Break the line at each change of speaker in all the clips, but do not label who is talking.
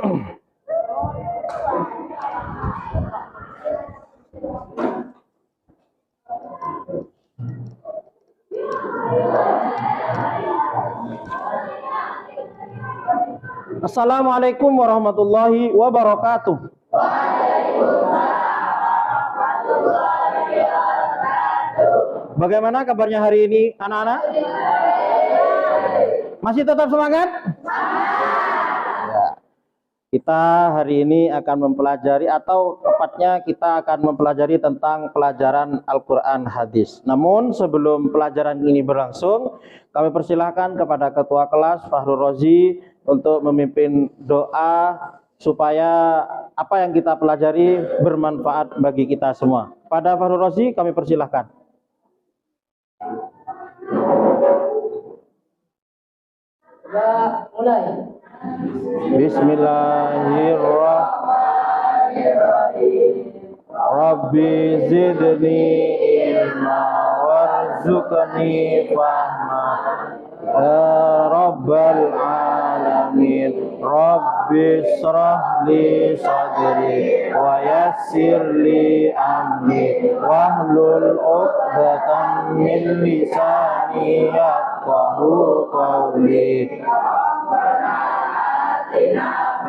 Assalamualaikum warahmatullahi wabarakatuh. Bagaimana kabarnya hari ini anak-anak? Masih tetap semangat? Ya. Kita hari ini akan mempelajari, atau tepatnya kita akan mempelajari tentang pelajaran Al-Quran Hadis. Namun sebelum pelajaran ini berlangsung, kami persilahkan kepada Ketua Kelas Fahrul Rozi untuk memimpin doa supaya apa yang kita pelajari bermanfaat bagi kita semua. Pada Fahrul Rozi kami persilahkan.
Ya, mulai.
Bismillahirrahmanirrahim. Rabbi zidni ilma warzuqni fahma. Ya Rabbal alamin. Rabbi shrah li sadri wa yassir li amri wahlul 'uqdatam min lisani yafqahu qawli.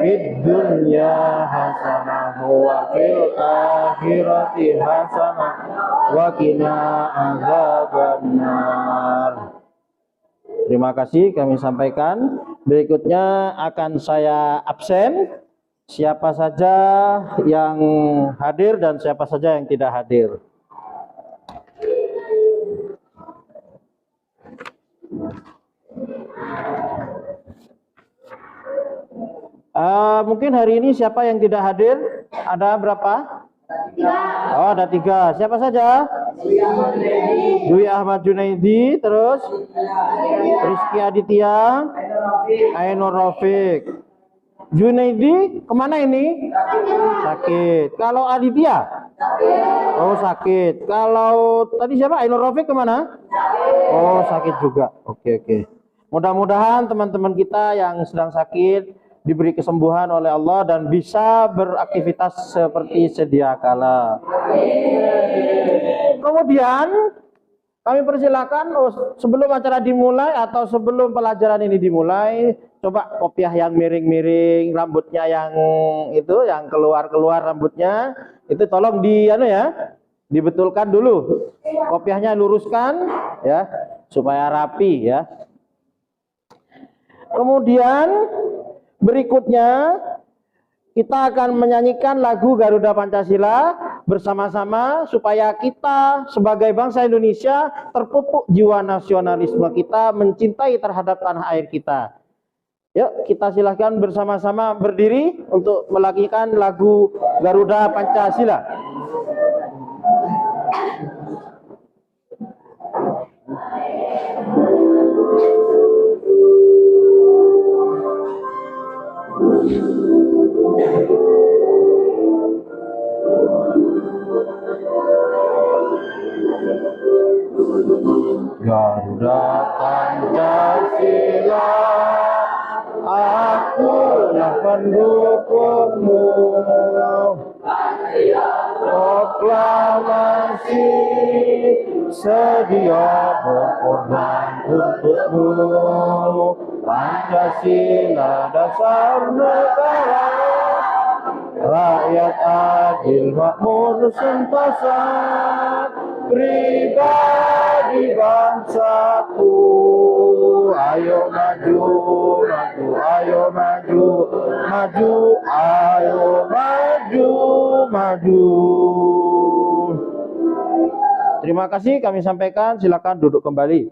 Fid dunya hasanah wa fil akhirati hasanah wa qina adzabannar. Terima kasih kami sampaikan. Berikutnya akan saya absen. Siapa saja yang hadir dan siapa saja yang tidak hadir. Mungkin hari ini siapa yang tidak hadir? Ada berapa? Oh, ada 3. Siapa saja? Dwi Ahmad Junaidi, terus Rizky Aditya, Ainur Rafiq. Junaidi kemana ini? Sakit. Kalau Aditya? Oh, sakit. Kalau tadi siapa? Ainur Rafiq kemana? Oh, sakit juga. Oke. Mudah-mudahan teman-teman kita yang sedang sakit diberi kesembuhan oleh Allah dan bisa beraktivitas seperti sedia kala. Kemudian kami persilakan sebelum acara dimulai atau sebelum pelajaran ini dimulai, coba kopiah yang miring-miring, rambutnya yang itu yang keluar-keluar rambutnya itu tolong dibetulkan dulu. Kopiahnya luruskan ya supaya rapi ya. Kemudian berikutnya kita akan menyanyikan lagu Garuda Pancasila bersama-sama supaya kita sebagai bangsa Indonesia terpupuk jiwa nasionalisme kita, mencintai terhadap tanah air kita. Yuk kita silahkan bersama-sama berdiri untuk melakukan lagu Garuda Pancasila. Garuda Pancasila, akulah pendukungmu. Proklamasi sedia berkorban untukmu. Pancasila dasar negara, rakyat adil makmur sentosa, pribadi bangsaku. Ayo maju, maju, ayo maju, maju, ayo maju, maju. Terima kasih kami sampaikan, silakan duduk kembali.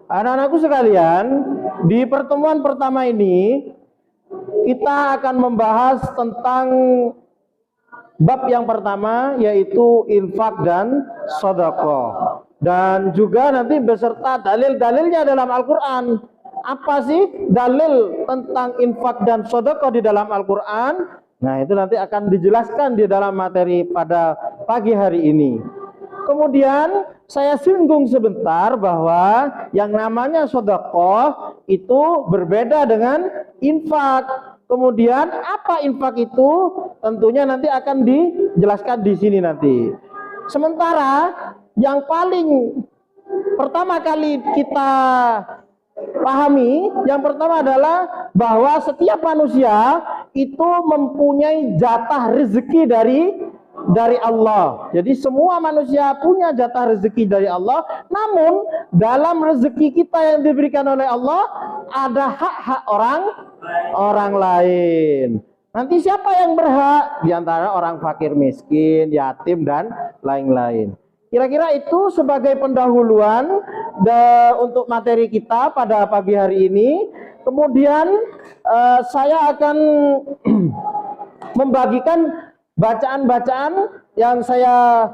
Anak-anakku sekalian, di pertemuan pertama ini kita akan membahas tentang bab yang pertama, yaitu infak dan sedekah, dan juga nanti beserta dalil-dalilnya dalam Al-Quran. Apa sih dalil tentang infak dan sedekah di dalam Al-Quran? Nah, itu nanti akan dijelaskan di dalam materi pada pagi hari ini. Kemudian saya singgung sebentar bahwa yang namanya sedekah itu berbeda dengan infak. Kemudian apa infak itu? Tentunya nanti akan dijelaskan di sini nanti. Sementara yang paling pertama kali kita pahami, yang pertama adalah bahwa setiap manusia itu mempunyai jatah rezeki dari Allah. Jadi semua manusia punya jatah rezeki dari Allah. Namun dalam rezeki kita yang diberikan oleh Allah ada hak-hak orang lain. Nanti siapa yang berhak? Di antara orang fakir miskin, yatim dan lain-lain. Kira-kira itu sebagai pendahuluan untuk materi kita pada pagi hari ini. Kemudian saya akan membagikan bacaan-bacaan yang saya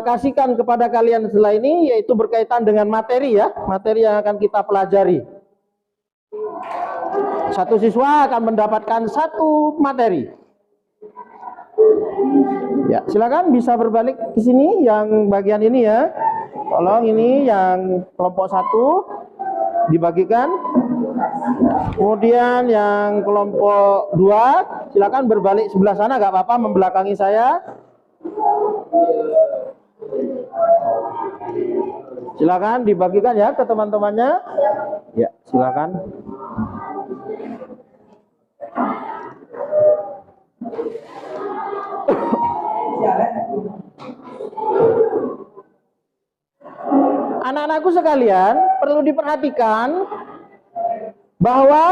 kasihkan kepada kalian setelah ini, yaitu berkaitan dengan materi ya, materi yang akan kita pelajari. Satu siswa akan mendapatkan satu materi. Ya, silakan bisa berbalik ke sini yang bagian ini ya. Tolong ini yang kelompok 1 dibagikan. Kemudian yang kelompok 2 silakan berbalik sebelah sana, nggak apa-apa, membelakangi saya. Silakan dibagikan ya ke teman-temannya. Ya, silakan. Anak-anakku sekalian, perlu diperhatikan bahwa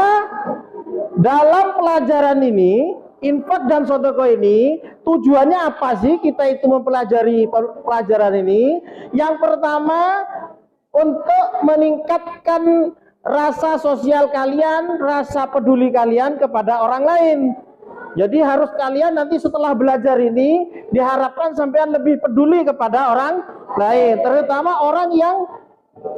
dalam pelajaran ini, infak dan sedekah ini, tujuannya apa sih kita itu mempelajari pelajaran ini? Yang pertama, untuk meningkatkan rasa sosial kalian, rasa peduli kalian kepada orang lain. Jadi harus kalian nanti setelah belajar ini diharapkan sampean lebih peduli kepada orang lain, terutama orang yang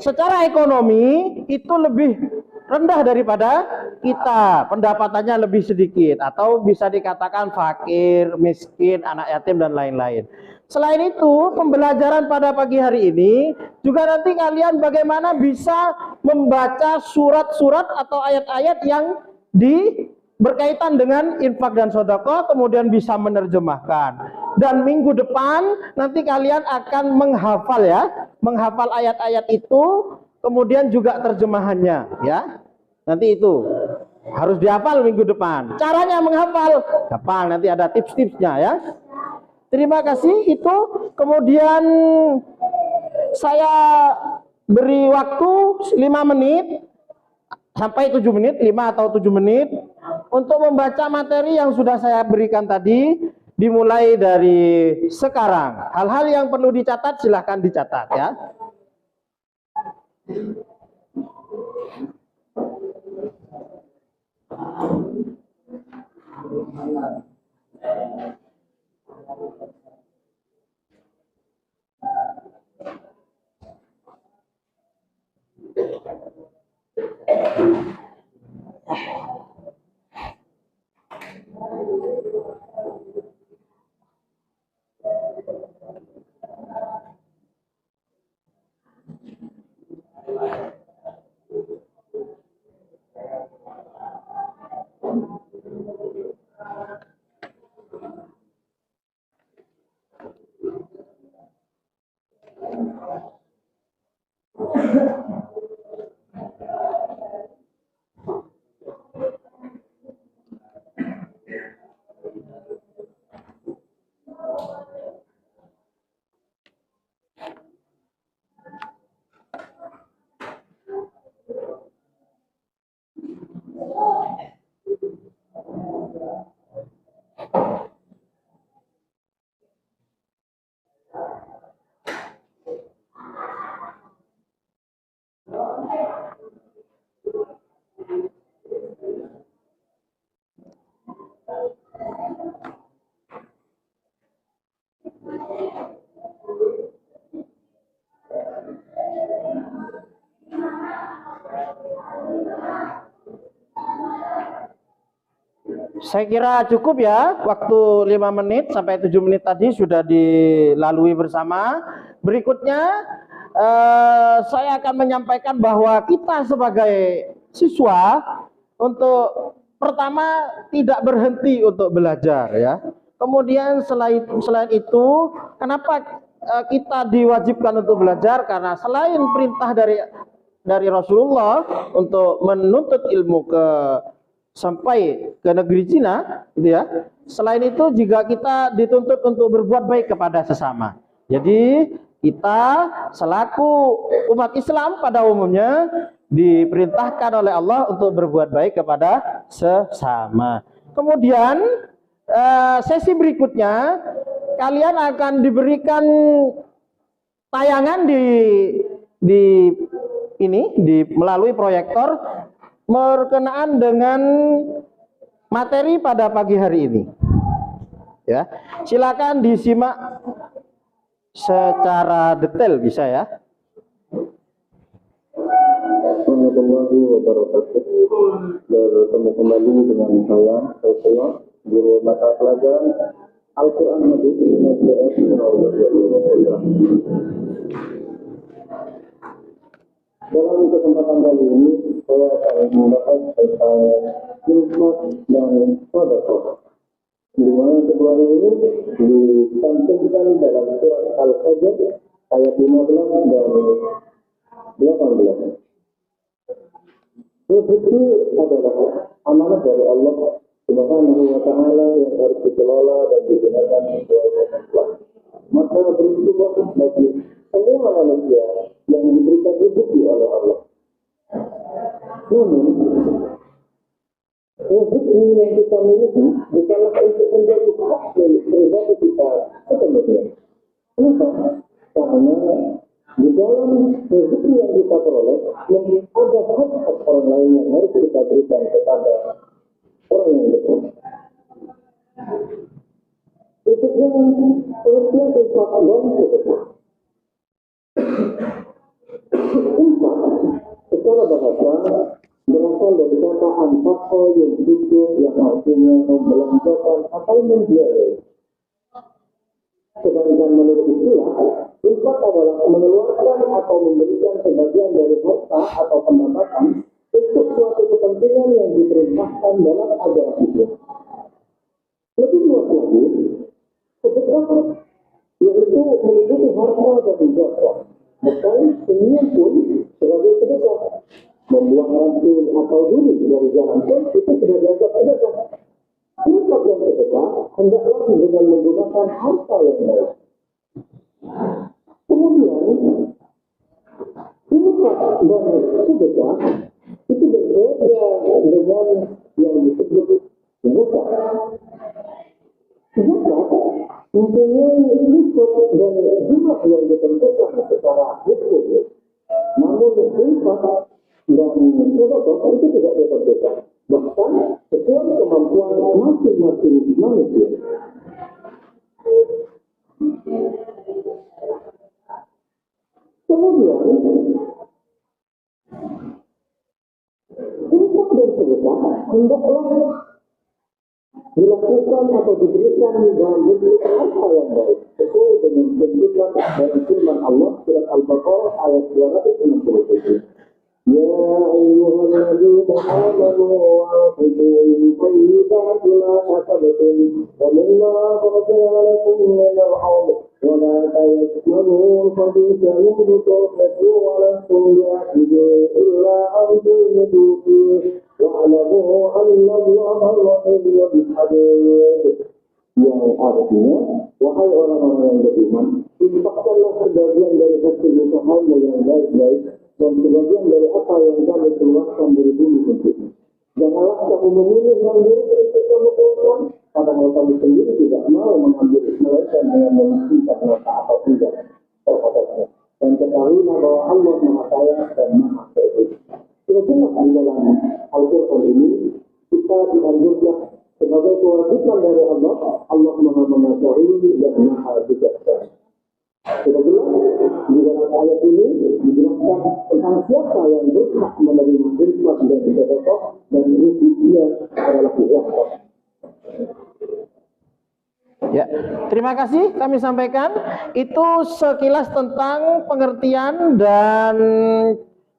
secara ekonomi itu lebih rendah daripada kita, pendapatannya lebih sedikit, atau bisa dikatakan fakir, miskin, anak yatim dan lain-lain. Selain itu, pembelajaran pada pagi hari ini juga nanti kalian bagaimana bisa membaca surat-surat atau ayat-ayat yang berkaitan dengan infak dan sedekah, kemudian bisa menerjemahkan. Dan minggu depan nanti kalian akan menghafal ya, menghafal ayat-ayat itu, kemudian juga terjemahannya ya. Nanti itu harus dihafal minggu depan. Caranya menghafal, gampang, nanti ada tips-tipsnya ya. Terima kasih itu. Kemudian saya beri waktu 5 menit sampai 7 menit, 5 atau 7 menit untuk membaca materi yang sudah saya berikan tadi, dimulai dari sekarang. Hal-hal yang perlu dicatat silahkan dicatat ya. Saya kira cukup ya, waktu 5 menit sampai 7 menit tadi sudah dilalui bersama. Berikutnya saya akan menyampaikan bahwa kita sebagai siswa untuk pertama tidak berhenti untuk belajar ya. Kemudian selain itu, kenapa kita diwajibkan untuk belajar? Karena selain perintah dari Rasulullah untuk menuntut ilmu sampai ke negeri Cina, gitu ya. Selain itu juga kita dituntut untuk berbuat baik kepada sesama. Jadi kita selaku umat Islam pada umumnya diperintahkan oleh Allah untuk berbuat baik kepada sesama. Kemudian sesi berikutnya kalian akan diberikan tayangan di melalui proyektor berkenaan dengan materi pada pagi hari ini. Ya, silakan disimak secara detail bisa ya.
Warahmatullahi wabarakatuh. Bertemu kembali dengan saya, guru mata pelajaran Al-Quran Majid Dalam kesempatan kali ini saya akan membahas tentang infak dan sedekah. Di mana kedua ini disampaikan dalam surat Al-Fajr ayat 15 dan 18. Rezeki adalah amanat dari Allah Subhanahu wa Ta'ala yang harus dikelola dan digunakan sesuai dengan Allah. Maka bersyukur bagi semua manusia yang diberikan rezeki oleh Allah. Namun, rezeki yang kita miliki bukanlah untuk menjadi hak milik pribadi kita sepenuhnya. Kenapa? Karena di dalam rezeki yang kita peroleh, ada hak-hak orang lain yang harus kita berikan kepada orang yang dekat. Itu yang pengertian infak dan sedekah. Infak secara bahasa berasal dari kata anfaqa yang jujur yang artinya membelanjakan atau membiayai. Sedangkan menurut istilah, infak adalah mengeluarkan atau memberikan sebagian dari harta atau pendapatan untuk suatu kepentingan yang diperintahkan dalam ajaran Islam. Lebih luas lagi, sedekah yaitu melindungi harta dan zakat. Bahkan senyum pun sebagai sedekah. Membuang racun atau duri dari jalan pun itu sudah dianggap sedekah. Infak dan sedekah hendaklah dengan menggunakan harta yang baik. Kemudian, infak dan sedekah itu berbeda dengan yang disebut zakat. Zakat mempunyai nisab dan jumlah yang ditentukan secara hukum. Namun infak dan sedekah itu tidak ditentukan. Bahkan sesuai kemampuan masing-masing manusia. Kemudian, infak dan sedekah hendaklah dilakukan atau diberikan dalam bentuk harta yang baik sesuai dengan tuntunan dari firman Allah surat Al-Baqarah ayat 267. Ya ayyuhalladzina amanu anfiqu min thayyibati ma kasabtum wa mimma akhrajna lakum min al-ardh wa la tayammanu al-khabitha minhu tunfiqu wa lastum bi'akhidhi illa an tu'minu fihi wa'lamu anna Allaha ghaniyyun hamid. Yang artinya, wahai orang-orang yang beriman, infakkanlah sebagian dari hasil usahamu yang baik-baik dan sebagian dari apa yang kami keluarkan dari bumi untukmu. Janganlah kamu memilih yang buruk untuk kamu keluarkan, padahal kamu sendiri tidak mau mengambil melainkan dengan memastikan harta atau tidak terhadapnya. Dan ketahuilah bahwa Allah Maha Kaya dan Maha Baik. Jelas di dalam Al-Quran ini kita dianjurkan sebagai kewajiban dari Allah. Allah Maha Mengetahui dan Maha Bijaksana. Sudah jelas di dalam ayat ini dijelaskan tentang siapa yang berhak menerima infak dan sedekah dan prinsipnya adalah zakat.
Ya, terima kasih kami sampaikan. Itu sekilas tentang pengertian dan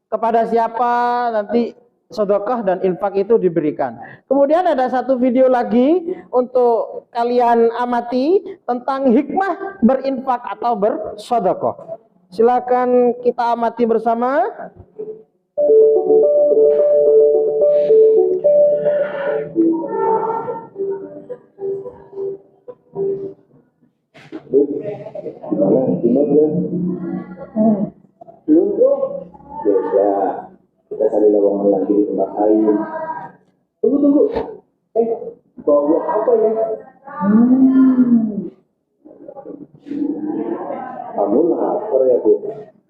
kepada siapa nanti sedekah dan infak itu diberikan. Kemudian ada satu video lagi untuk kalian amati tentang hikmah berinfak atau bersedekah. Silakan kita amati bersama.
Gimana ya? Belum bro? Ya udah, kita cari lowongan lagi di tempat lain. Tunggu. Bawa apa ya? Kamu lapar ya bu?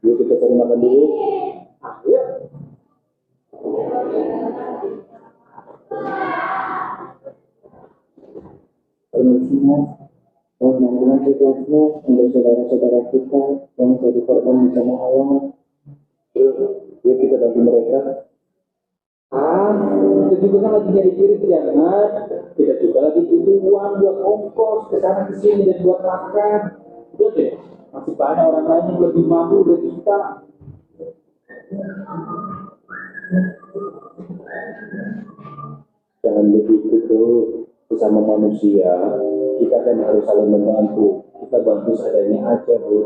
Yuk kita cari makan dulu. Ayo. Permisi mas, mohon bantuan tugasnya untuk saudara-saudara kita yang jadi korban bencana alam. Yuk kita bantu mereka. Kita juga kan lagi nyari kiri jangan. Kita juga lagi butuh uang buat ongkos ke sana ke sini dan buat makan. Udah deh, masih banyak orang lain yang lebih mampu dari kita. Jangan begitu tuh, sesama manusia kita kan harus saling membantu. Kita bantu seadanya aja bu.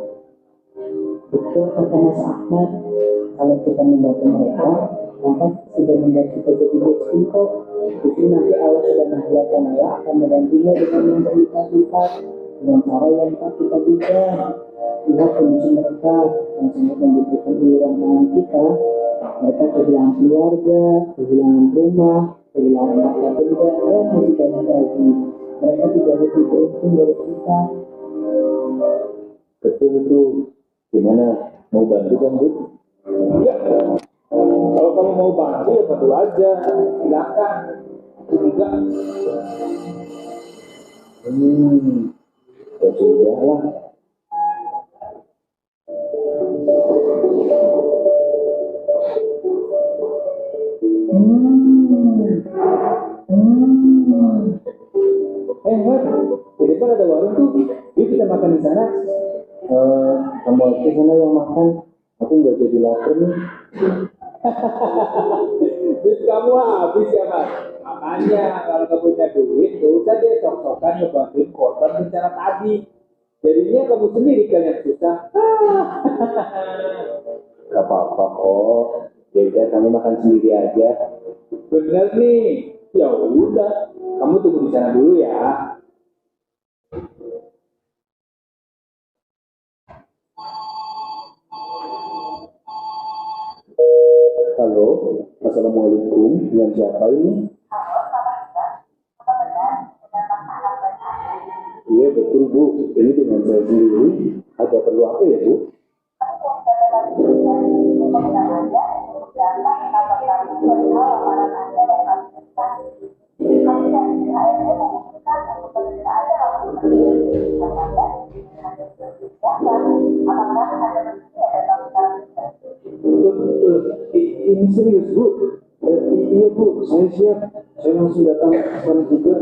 Betul kata Mas Ahmad, kalau kita membantu mereka, maka sudah membuat kita jadi bersyukur. Jadi nanti Allah Subhanahu wa Ta'ala akan mendampingi dengan yang berlipat-lipat dengan cara yang tak kita duga. Lihat kondisi mereka yang sangat membutuhkan uluran kita. Mereka kehilangan keluarga, kehilangan rumah, kehilangan harta benda, dan masih banyak lagi. Mereka tidak lebih beruntung dari kita. Betul itu. Gimana? Mau bantu kan bu? Iya. Kalau kamu mau bantu ya bantu aja. Silakan. Enggak. Ya sudah lah. Wat, di depan ada warung tuh. Yuk kita makan di sana. Kamu aja sana yang makan. Aku nggak jadi lapar nih. Duit kamu habis ya mas. Makanya kalau kamu punya duit, gak usah deh sok-sokan ngebantuin korban bencana tadi. Jadinya kamu sendiri kan yang susah. Gak apa-apa kok. Ya udah kamu makan sendiri aja. Bener nih. Ya udah, kamu tunggu di sana dulu ya. Halo, assalamualaikum. Dengan siapa ini? Iya betul bu. Ini dengan saya sendiri. Ada perlu apa ya bu? Ini serius bu? Iya bu, saya siap. Saya langsung datang sekarang juga.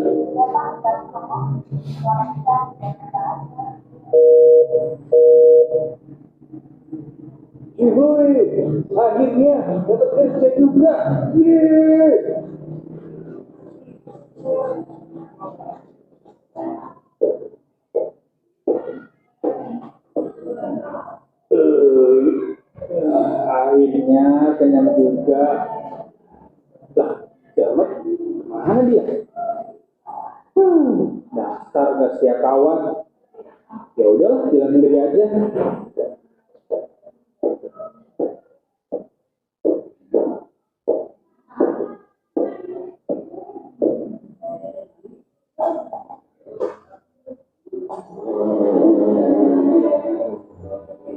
Woi, akhirnya dapat kerja juga. Yeay. Akhirnya kenyang juga. Lah, Jamet, mana dia? Dasar gak setia kawan. Ya udahlah, jalan sendiri aja.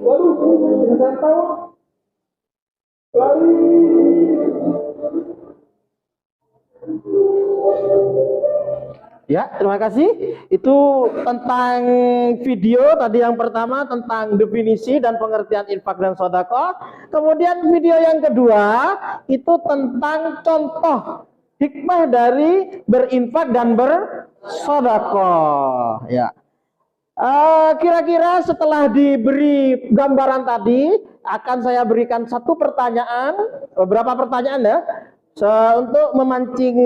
Waduh, dengan saya tahu. Lari.
Ya, terima kasih. Itu tentang video tadi yang pertama tentang definisi dan pengertian infak dan sedekah. Kemudian video yang kedua itu tentang contoh hikmah dari berinfak dan bersedekah. Ya. Kira-kira setelah diberi gambaran tadi, akan saya berikan satu pertanyaan, beberapa pertanyaan ya, untuk memancing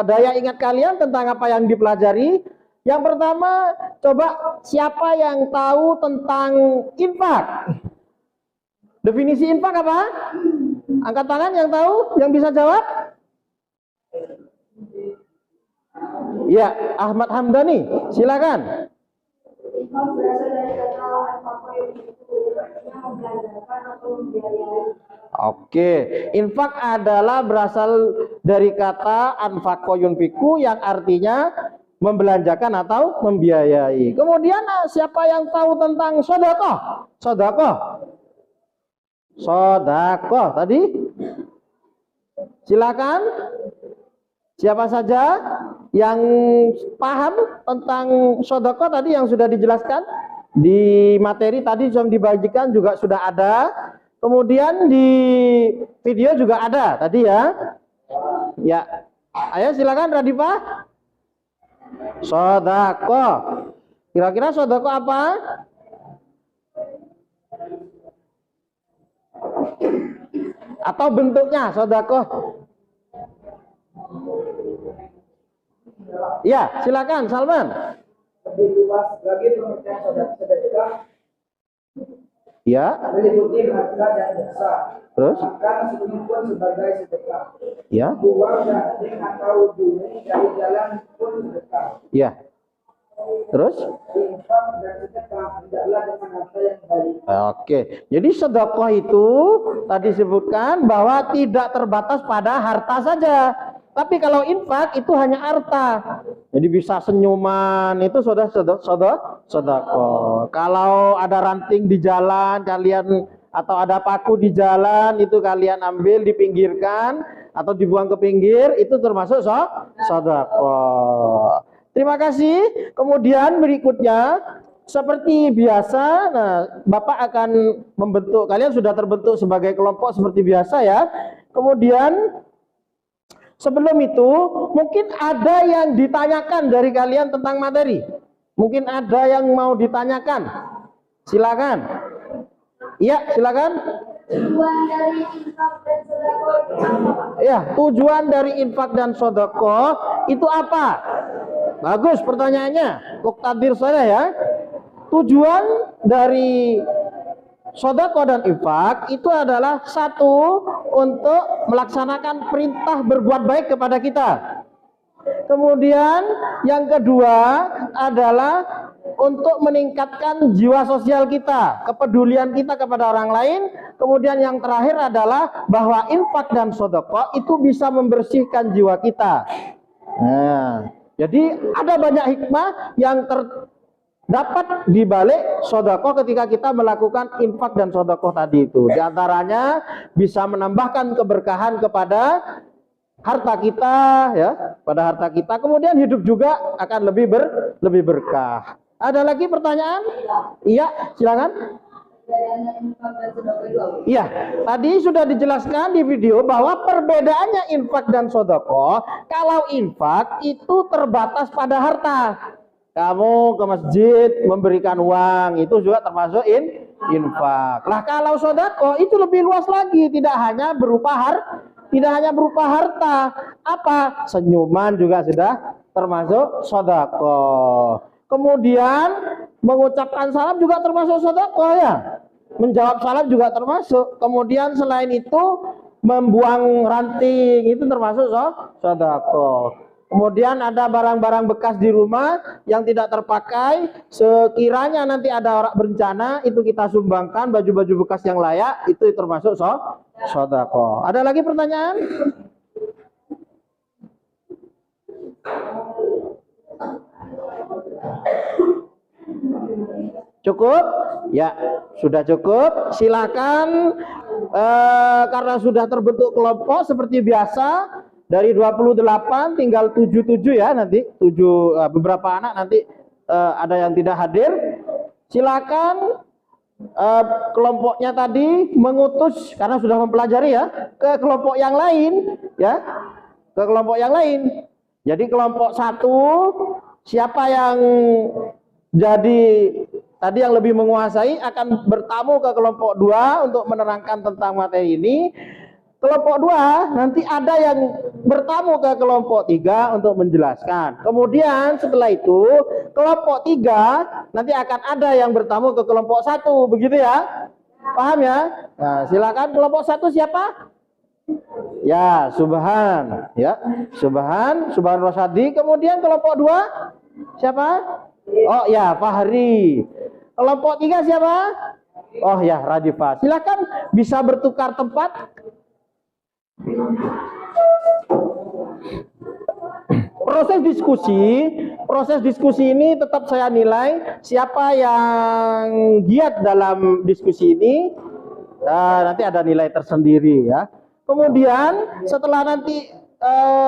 daya ingat kalian tentang apa yang dipelajari. Yang pertama, coba siapa yang tahu tentang infak? Definisi infak apa? Angkat tangan yang tahu, yang bisa jawab. Ya, Ahmad Hamdani, silakan.
Infak berasal dari kata al-faqir, artinya membelanjakan atau membiayai.
Oke, infak adalah berasal dari kata anfaqo yunfiku yang artinya membelanjakan atau membiayai. Kemudian siapa yang tahu tentang sedekah? Sedekah. Sedekah tadi? Silakan. Siapa saja yang paham tentang sedekah tadi yang sudah dijelaskan di materi tadi yang dibagikan juga sudah ada. Kemudian di video juga ada tadi ya. Ya. Ayo silakan Radifah. Sedekah. Kira-kira sedekah apa? Atau bentuknya sedekah? Ya, silakan Salman.
Lebih luas lagi pengertian sedekah
Ya.
meliputi harta dan jasa.
Terus?
Bahkan sebelum pun sebagai sedekah.
Ya.
Uang daging atau duit dari jalan pun sedekah.
Ya. Terus?
Infak dan sedekah tidaklah dengan harta yang baik.
Oke. Jadi sedekah itu tadi sebutkan bahwa tidak terbatas pada harta saja. Tapi kalau infak itu hanya harta. Jadi bisa senyuman itu sudah sedekah. Kalau ada ranting di jalan kalian atau ada paku di jalan itu kalian ambil dipinggirkan atau dibuang ke pinggir itu termasuk sedekah. Terima kasih. Kemudian berikutnya seperti biasa, nah Bapak akan membentuk, kalian sudah terbentuk sebagai kelompok seperti biasa ya. Kemudian sebelum itu mungkin ada yang ditanyakan dari kalian tentang materi. Mungkin ada yang mau ditanyakan. Silakan. Iya, silakan.
Tujuan dari infak dan sedekah itu apa?
Ya, tujuan dari infak dan sedekah itu apa? Bagus pertanyaannya. Muktadir saya ya. Tujuan dari sedekah dan infak itu adalah satu, untuk melaksanakan perintah berbuat baik kepada kita. Kemudian yang kedua adalah untuk meningkatkan jiwa sosial kita, kepedulian kita kepada orang lain. Kemudian yang terakhir adalah bahwa infak dan sedekah itu bisa membersihkan jiwa kita. Nah, jadi ada banyak hikmah yang terdapat di balik sedekah ketika kita melakukan infak dan sedekah tadi itu. Di antaranya bisa menambahkan keberkahan kepada harta kita ya, pada harta kita. Kemudian hidup juga akan lebih berkah. Ada lagi pertanyaan? Iya, silakan. Iya, tadi sudah dijelaskan di video bahwa perbedaannya infak dan sedekah. Kalau infak itu terbatas pada harta. Kamu ke masjid memberikan uang, itu juga termasuk infak. Lah kalau sedekah itu lebih luas lagi, tidak hanya berupa harta. Apa? Senyuman juga sudah termasuk sedekah. Kemudian mengucapkan salam juga termasuk sedekah ya. Menjawab salam juga termasuk. Kemudian selain itu membuang ranting itu termasuk sedekah. Kemudian ada barang-barang bekas di rumah yang tidak terpakai, sekiranya nanti ada orang bencana itu kita sumbangkan, baju-baju bekas yang layak itu termasuk sedekah. Ada lagi pertanyaan? Cukup? Ya, sudah cukup. Silakan karena sudah terbentuk kelompok seperti biasa dari 28 tinggal 77 ya nanti 7 beberapa anak nanti ada yang tidak hadir. Silakan kelompoknya tadi mengutus karena sudah mempelajari ya ke kelompok yang lain ya. Ke kelompok yang lain. Jadi kelompok 1 siapa yang Jadi tadi yang lebih menguasai akan bertamu ke kelompok 2 untuk menerangkan tentang materi ini. Kelompok 2 nanti ada yang bertamu ke kelompok 3 untuk menjelaskan. Kemudian setelah itu kelompok 3 nanti akan ada yang bertamu ke kelompok 1, begitu ya? Paham ya? Nah, silakan kelompok 1 siapa? Ya, Subhan, ya. Subhan Rosadi. Kemudian kelompok 2 siapa? Oh ya, Fahri. Kelompok 3 siapa? Oh ya, Radifa. Silakan bisa bertukar tempat. Proses diskusi ini tetap saya nilai siapa yang giat dalam diskusi ini, nanti ada nilai tersendiri ya. Kemudian setelah nanti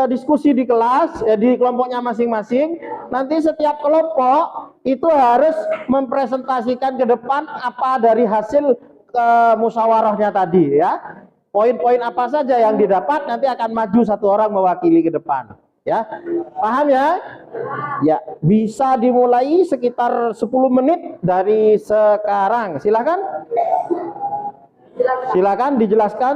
diskusi di kelas, di kelompoknya masing-masing, nanti setiap kelompok itu harus mempresentasikan ke depan apa dari hasil musyawarahnya tadi ya. Poin-poin apa saja yang didapat nanti akan maju satu orang mewakili ke depan. Ya, paham ya? Ya, bisa dimulai sekitar 10 menit dari sekarang. Silakan dijelaskan.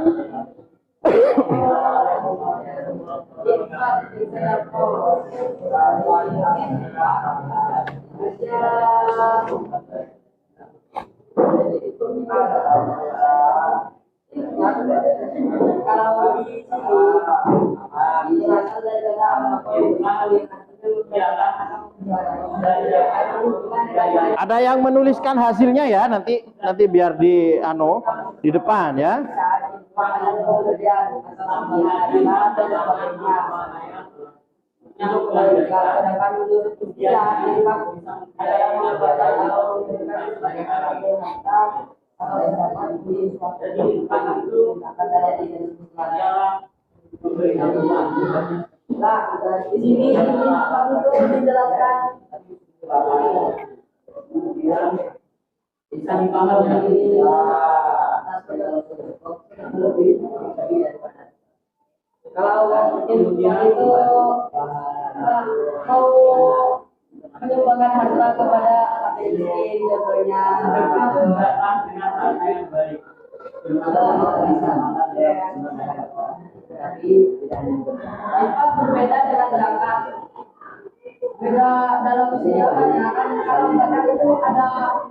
Ada yang menuliskan hasilnya ya, nanti biar di depan ya.
Nah, di sini untuk menjelaskan bisa dipahami kalau institusi itu mau menyumbangkan harta kepada miskin contohnya apa berbeda dengan zakat. Beda dalam sejarahnya kan kalau zakat itu ada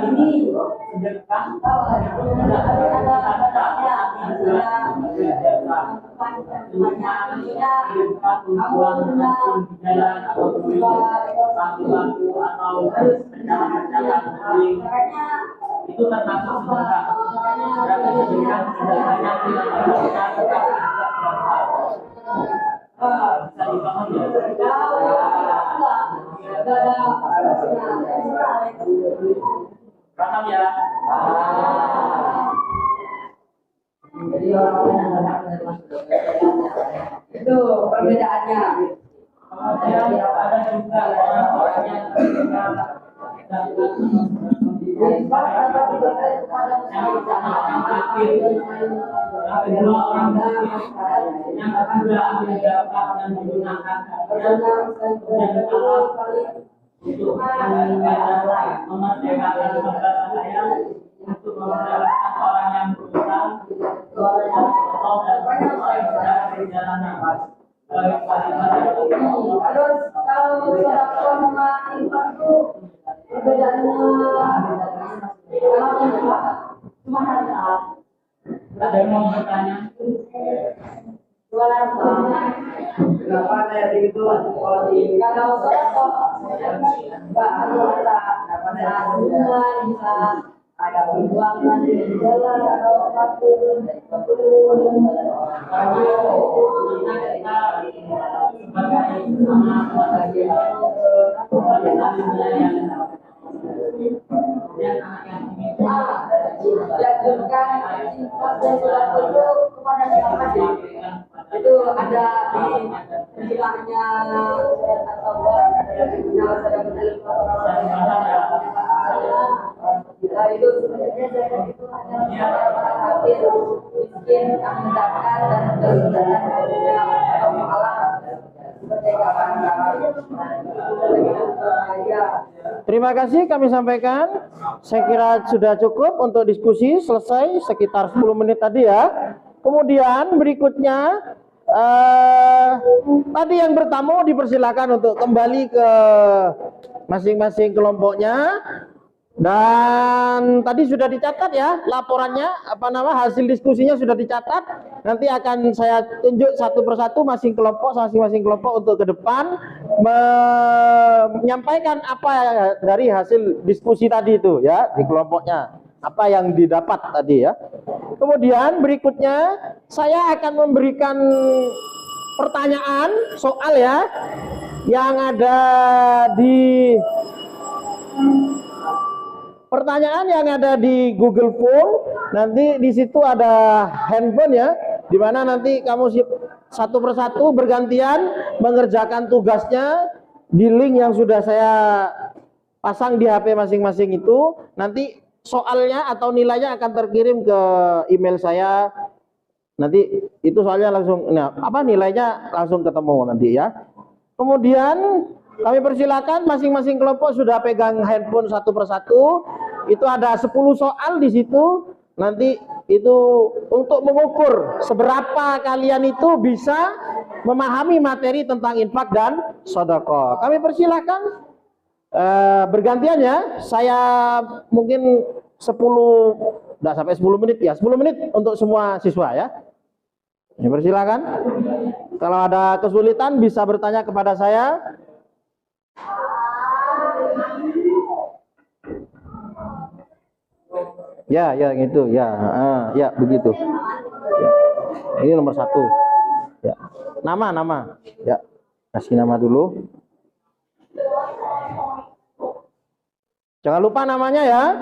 ini sedekah ada batasnya
itu termasuk sedekah. Berarti sedekah tidak hanya bisa dipahami. Paham ya?
Jadi itu perbedaannya.
Ada juga orang yang kedua orang yang kedua mendapat dan menggunakan dan kalau itu memerdekakan saudara saya untuk memerdekakan orang yang berutang atau dari jalanan.
Terus kalau sedekah sama infak itu perbedaannya kalau infak cuma harta.
Ada yang mau bertanya?
Jual harta.
Kenapa ada itu?
Kalau sedekah enggak harta. Ada hubungan bisa ada perjuangan di jalan atau apapun. Dianjurkan infak dan sedekah itu kepada siapa sih? Itu ada di istilahnya atau itu sebenarnya zakat itu hanya orang fakir, miskin, yang mendapatkan dan Allah merdekakan. Ya,
Terima kasih kami sampaikan. Saya kira sudah cukup untuk diskusi, selesai sekitar 10 menit tadi ya. Kemudian berikutnya tadi yang bertamu dipersilakan untuk kembali ke masing-masing kelompoknya. Dan tadi sudah dicatat ya laporannya, hasil diskusinya sudah dicatat. Nanti akan saya tunjuk satu persatu masing-masing kelompok untuk ke depan menyampaikan apa dari hasil diskusi tadi itu ya di kelompoknya, apa yang didapat tadi ya. Kemudian berikutnya saya akan memberikan pertanyaan soal ya yang ada di Google Form. Nanti di situ ada handphone ya, di mana nanti kamu satu persatu bergantian mengerjakan tugasnya di link yang sudah saya pasang di HP masing-masing itu. Nanti soalnya atau nilainya akan terkirim ke email saya. Nanti itu soalnya langsung nilainya langsung ketemu nanti ya. Kemudian kami persilakan masing-masing kelompok sudah pegang handphone satu persatu. Itu ada 10 soal di situ. Nanti itu untuk mengukur seberapa kalian itu bisa memahami materi tentang infak dan sedekah. Kami persilakan bergantian ya. Saya mungkin 10, enggak sampai 10 menit ya. 10 menit untuk semua siswa ya. Persilakan. Kalau ada kesulitan bisa bertanya kepada saya. Ya, gitu, ya, ya begitu. Ya. Ini nomor 1. Ya, nama, ya, kasih nama dulu. Jangan lupa namanya ya.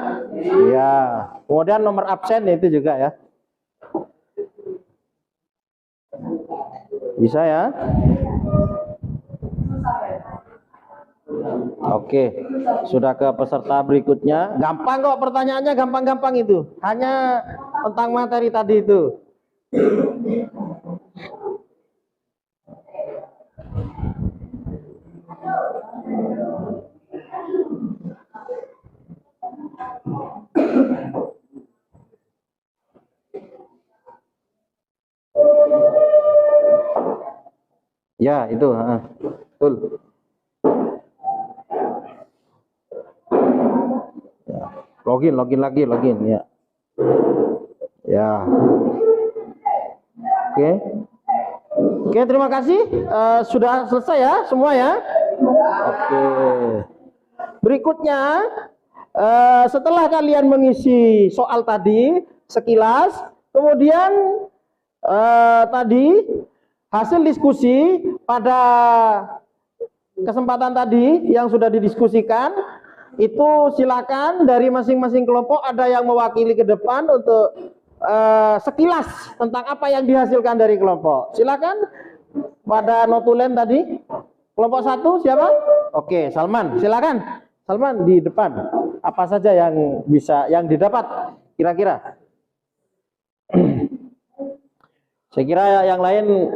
Ya, kemudian nomor absen itu juga ya. Bisa ya. Oke, sudah ke peserta berikutnya. Gampang kok pertanyaannya, gampang-gampang itu. Hanya tentang materi tadi itu. Ya, itu, betul. Login ya. Ya. Oke, terima kasih. Sudah selesai ya semua ya. Oke. Berikutnya setelah kalian mengisi soal tadi sekilas, kemudian tadi hasil diskusi pada kesempatan tadi yang sudah didiskusikan itu silakan dari masing-masing kelompok ada yang mewakili ke depan untuk sekilas tentang apa yang dihasilkan dari kelompok. Silakan pada notulen tadi. Kelompok 1 siapa? Oke, Salman. Silakan. Salman di depan. Apa saja yang yang didapat kira-kira? Saya kira yang lain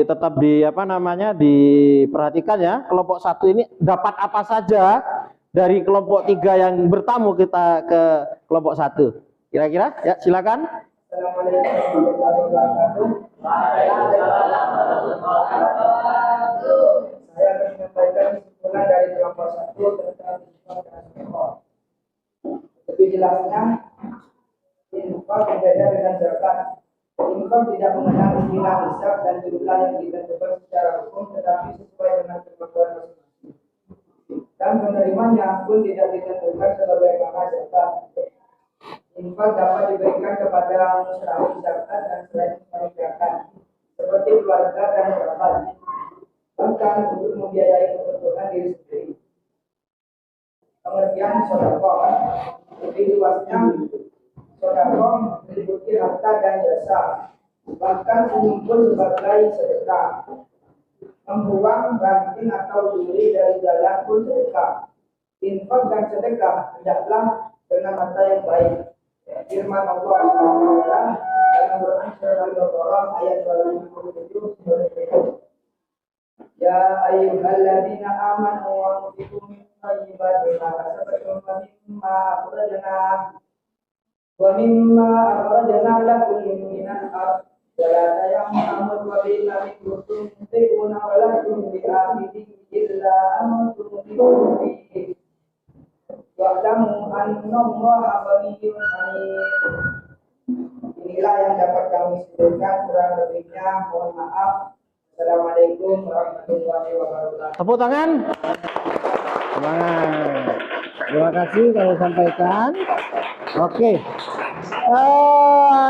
tetap diperhatikan ya. Kelompok 1 ini dapat apa saja dari kelompok 3 yang bertamu kita ke kelompok 1. Kira-kira? Ya, silakan.
Assalamualaikum warahmatullahi wabarakatuh. Saya akan menyampaikan kesimpulan dari kelompok 1 tentang infak dan sedekah. Lebih jelasnya, infak berbeda dengan zakat. Infak tidak mengenal istilah hisab dan jumlah yang ditentukan secara hukum, tetapi sesuai dengan kemampuan masing-masing. Dan penerimanya pun tidak ditentukan sebagaimana zakat. Infak dapat diberikan kepada mustahil zakat dan selain mustahil zakat, seperti keluarga dan kerabat, bahkan untuk membiayai kebutuhan diri sendiri. Pengertian sedekah lebih luasnya, sedekah meliputi harta dan jasa, bahkan senyum pun sebagai sedekah. Membuang ranting atau duri dari jalan pun sedekah. Infak dan sedekah hendaklah dengan harta yang baik. Firman Allah SWT dalam Quran surah Al-Baqarah ayat 27 berikut. Ya ayyuhalladzina amanu wa anfiqu min طيبات ما كسبتم ومما أخرجنا لكم من الأرض ولا تيمموا الخبيث منه تنفقون ولستم بآخذه إلا أن تغمضوا فيه واعلموا أن الله غني حميد. Inilah yang dapat kami sebutkan, kurang lebihnya mohon maaf. Assalamualaikum warahmatullahi wabarakatuh.
Tepuk tangan. Semangat. Terima kasih kalau sampaikan. Oke.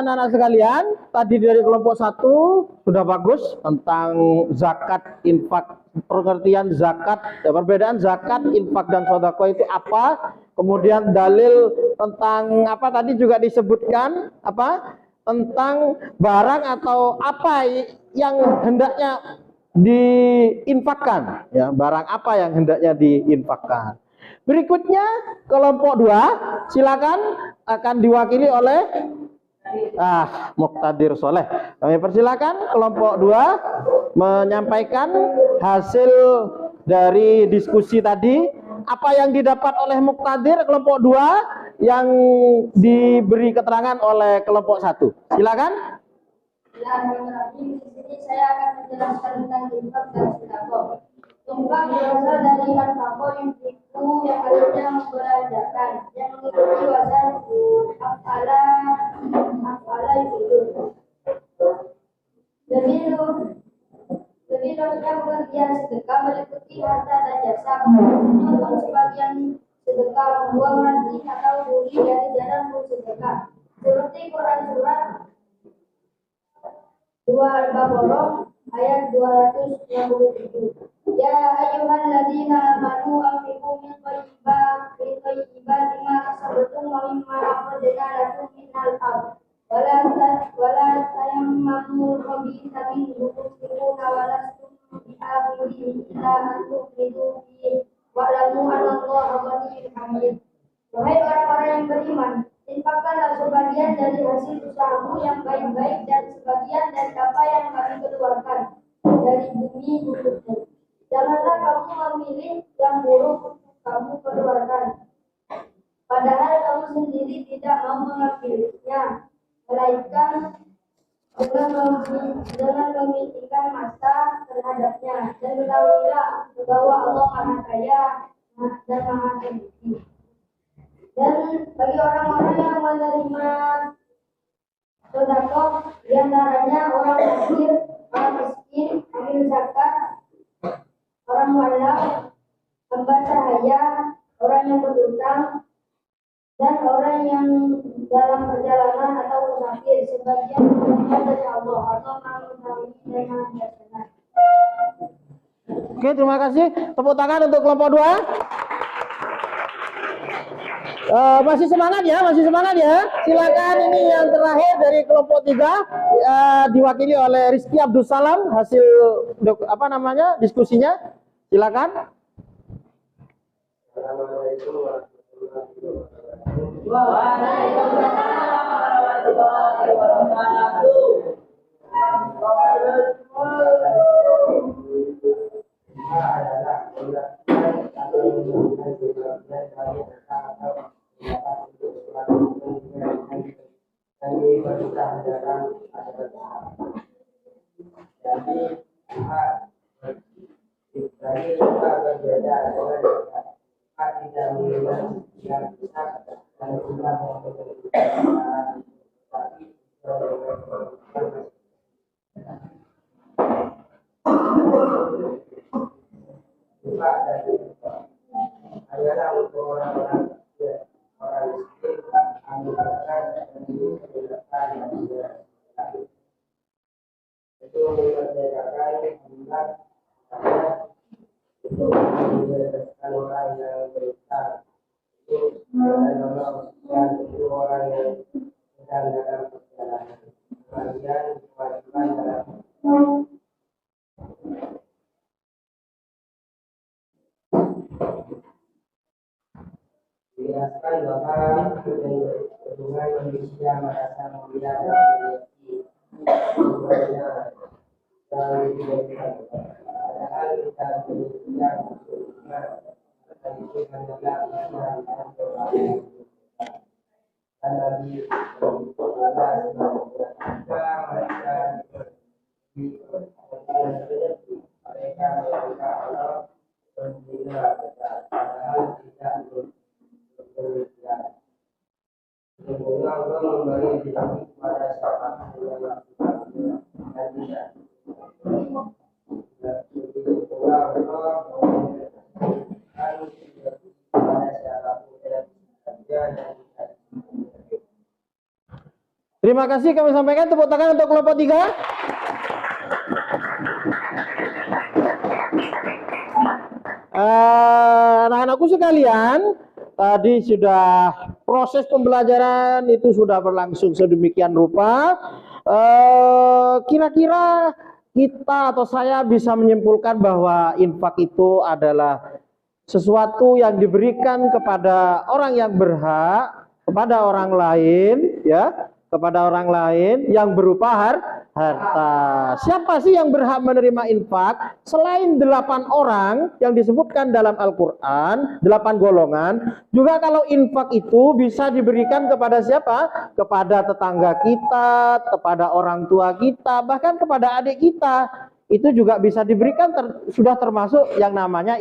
Anak-anak sekalian, tadi dari kelompok 1 sudah bagus tentang zakat, infak, pengertian zakat, perbedaan zakat, infak dan sedekah itu apa. Kemudian dalil tentang apa tadi juga disebutkan apa tentang barang atau apa yang hendaknya diinfakkan, ya, barang apa yang hendaknya diinfakkan. Berikutnya kelompok 2 silakan akan diwakili oleh Muqtadir Soleh. Kami persilakan kelompok 2 menyampaikan hasil dari diskusi tadi. Apa yang didapat oleh Muqtadir kelompok 2 yang diberi keterangan oleh kelompok 1. Silakan.
Bismillahirrahmanirrahim. Di sini saya akan menjelaskan tentang infak dan sedekah. Infak berasal dari al-faqo yunfiqu yang artinya membelanjakan, yang mengikuti wazan af'ala yunfiqu. Lebih luasnya pengertian sedekah meliputi harta dan jasa, kemudian sebagian sedekah membuang ranting atau duri dari jalan bersedekah. Seperti Quran surat 2 Al-Baqarah ayat 267. Ya ayyuhalladzina amanu anfiqu min thayyibati ma kasabtum wa mimma akhrajna lakum minal ardh wala tayammamul khabitha minhu tusyrifuna wa lastum bi'akhidhihi illa an tughmidu fihi wa'lamu annallaha ghaniyyun hamid. Wahai orang-orang yang beriman, infakkanlah sebagian dari hasil usahamu yang baik-baik dan sebagian dari apa yang kami keluarkan dari bumi untukmu. Janganlah kamu memilih yang buruk untuk kamu keluarkan, padahal kamu sendiri tidak mau mengambilnya, melainkan dengan memilihkan masa terhadapnya. Dan ketahuilah bahwa Allah Maha Kaya dan Maha Teliti. Dan bagi orang-orang yang menerima sedekah, diantaranya orang fakir, orang miskin, amil zakat, orang walaf, hamba sahaya, orang yang berutang, dan orang yang dalam perjalanan atau musafir. Sebagian dari Allah Maha Mengetahui dan Maha Bijaksana.
Oke, terima kasih. Tepuk tangan untuk kelompok 2. Masih semangat ya, silakan. Ini yang terakhir dari kelompok 3 diwakili oleh Rizky Abdul Salam. Hasil diskusinya, silakan.
Assalamualaikum warahmatullahi wabarakatuh. Waalaikumsalam warahmatullahi
Dijelaskan bahwa yang berhubungan manusia merasa mulia dan memiliki dan tidak padahal kita manusia berhubungan
Terima kasih kami sampaikan, tepuk tangan untuk kelompok 3. Anak-anakku sekalian, tadi sudah proses pembelajaran itu sudah berlangsung sedemikian rupa. Kira-kira kita atau saya bisa menyimpulkan bahwa infak itu adalah sesuatu yang diberikan kepada orang yang berhak, kepada orang lain, ya, kepada orang lain yang berupa harta. Siapa sih yang berhak menerima infak? Selain 8 orang yang disebutkan dalam Al-Quran, 8 golongan, juga kalau infak itu bisa diberikan kepada siapa? Kepada tetangga kita, kepada orang tua kita, bahkan kepada adik kita. Itu juga bisa diberikan, sudah termasuk yang namanya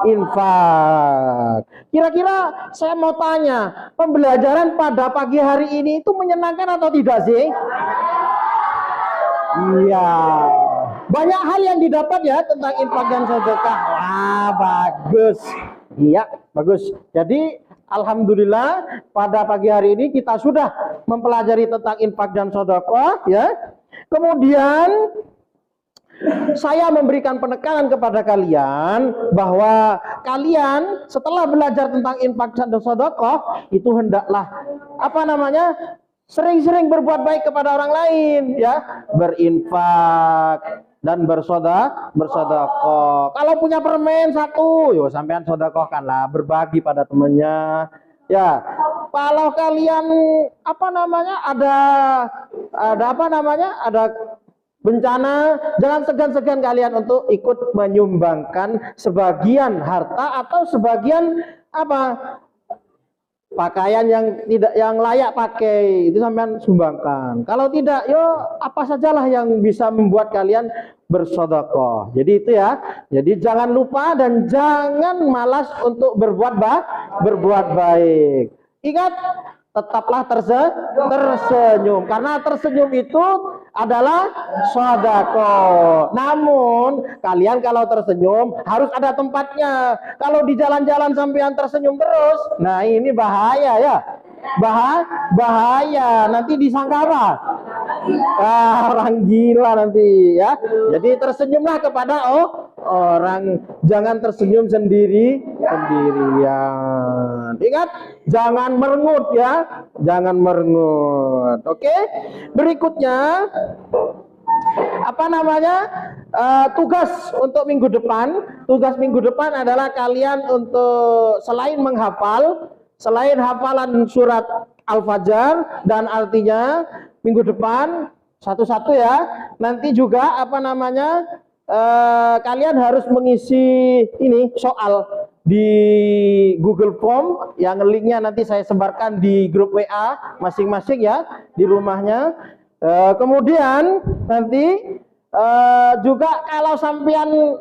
infak. Kira-kira saya mau tanya, pembelajaran pada pagi hari ini itu menyenangkan atau tidak sih? Iya, banyak hal yang didapat ya tentang infak dan sedekah. Wah, bagus. Iya, bagus. Jadi alhamdulillah pada pagi hari ini kita sudah mempelajari tentang infak dan sedekah, ya. Kemudian saya memberikan penekanan kepada kalian bahwa kalian setelah belajar tentang infak dan sedekah itu hendaklah sering-sering berbuat baik kepada orang lain, ya, berinfak dan bersedekah. Kalau punya permen 1, yo sampean sedekahkanlah, berbagi pada temannya. Ya, kalau kalian ada bencana, jangan segan-segan kalian untuk ikut menyumbangkan sebagian harta atau sebagian pakaian yang layak pakai, itu sampean sumbangkan. Kalau tidak, yo apa sajalah yang bisa membuat kalian bersedekah. Jadi itu ya. Jadi jangan lupa dan jangan malas untuk berbuat baik. Ingat, tetaplah tersenyum, karena tersenyum itu adalah sedekah. Namun kalian kalau tersenyum harus ada tempatnya. Kalau di jalan-jalan sampean tersenyum terus, nah ini bahaya ya. Bahaya, nanti disangka apa? Orang gila nanti ya. Jadi tersenyumlah kepada orang, jangan tersenyum sendirian. Ingat, jangan merengut ya, jangan merengut. Oke, berikutnya tugas untuk minggu depan. Tugas minggu depan adalah kalian untuk selain hafalan surat Al-Fajr dan artinya, minggu depan satu-satu ya. Nanti juga kalian harus mengisi ini soal di Google Form yang linknya nanti saya sebarkan di grup WA masing-masing ya di rumahnya. Kemudian nanti juga kalau sampean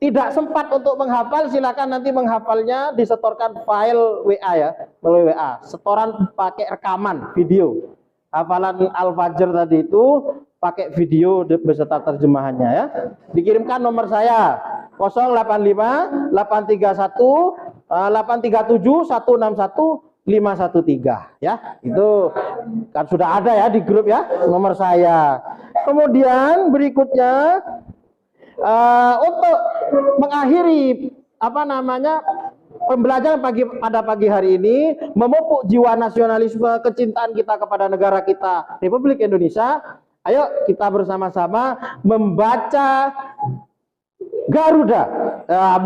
tidak sempat untuk menghafal, silakan nanti menghafalnya disetorkan file WA ya, melalui WA. Setoran pakai rekaman video. Hafalan Al-Fajr tadi itu pakai video beserta terjemahannya ya. Dikirimkan nomor saya 085 831 837 161 513 ya. Itu kan sudah ada ya di grup ya nomor saya. Kemudian berikutnya untuk mengakhiri pembelajaran pada pagi hari ini, memupuk jiwa nasionalisme, kecintaan kita kepada negara kita Republik Indonesia. Ayo kita bersama-sama membaca Garuda,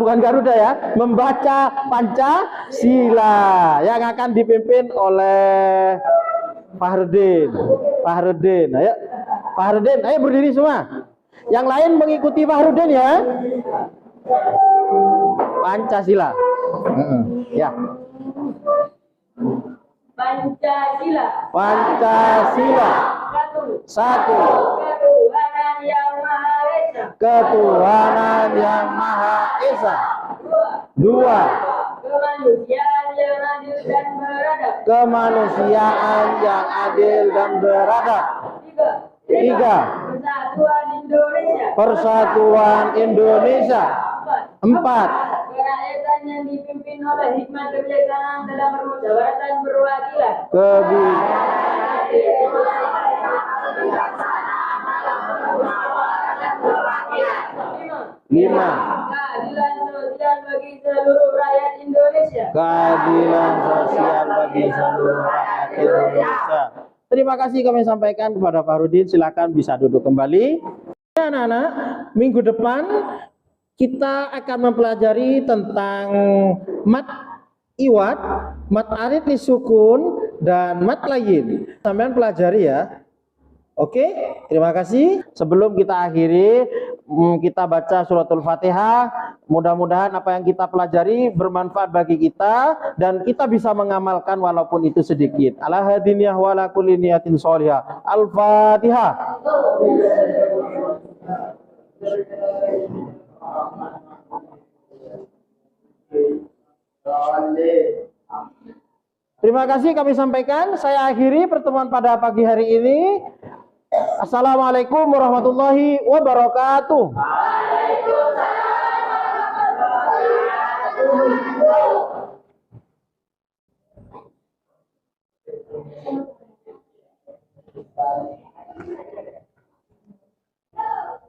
bukan Garuda ya, membaca Pancasila yang akan dipimpin oleh Fahrudin. Ayo Fahrudin, ayo berdiri semua. Yang lain mengikuti Fahrudin ya. Pancasila. Ya.
Pancasila.
Pancasila. Satu.
Ketuhanan yang Maha Esa.
Ketuhanan yang Maha Esa. Dua.
Kemanusiaan yang adil dan beradab.
Kemanusiaan yang adil dan beradab. Tiga.
Persatuan Indonesia.
Persatuan Indonesia. Empat.
Kerakyatan yang dipimpin oleh hikmat kebijaksanaan dalam permusyawaratan perwakilan.
Lima.
Keadilan sosial bagi seluruh rakyat Indonesia.
Keadilan sosial bagi seluruh rakyat Indonesia. Terima kasih kami sampaikan kepada Pak Rudin. Silakan bisa duduk kembali. Anak-anak, minggu depan kita akan mempelajari tentang mat iwat, mat arid lisukun, dan mat layin. Sampai pelajari ya. Oke, terima kasih. Sebelum kita akhiri, kita baca suratul Fatihah. Mudah-mudahan apa yang kita pelajari bermanfaat bagi kita dan kita bisa mengamalkan walaupun itu sedikit. Ala hadiniyah wa ala kulli niyatin sholihah. Al-Fatihah. Terima kasih kami sampaikan. Saya akhiri pertemuan pada pagi hari ini. Assalamualaikum warahmatullahi wabarakatuh.
Waalaikumsalam warahmatullahi wabarakatuh.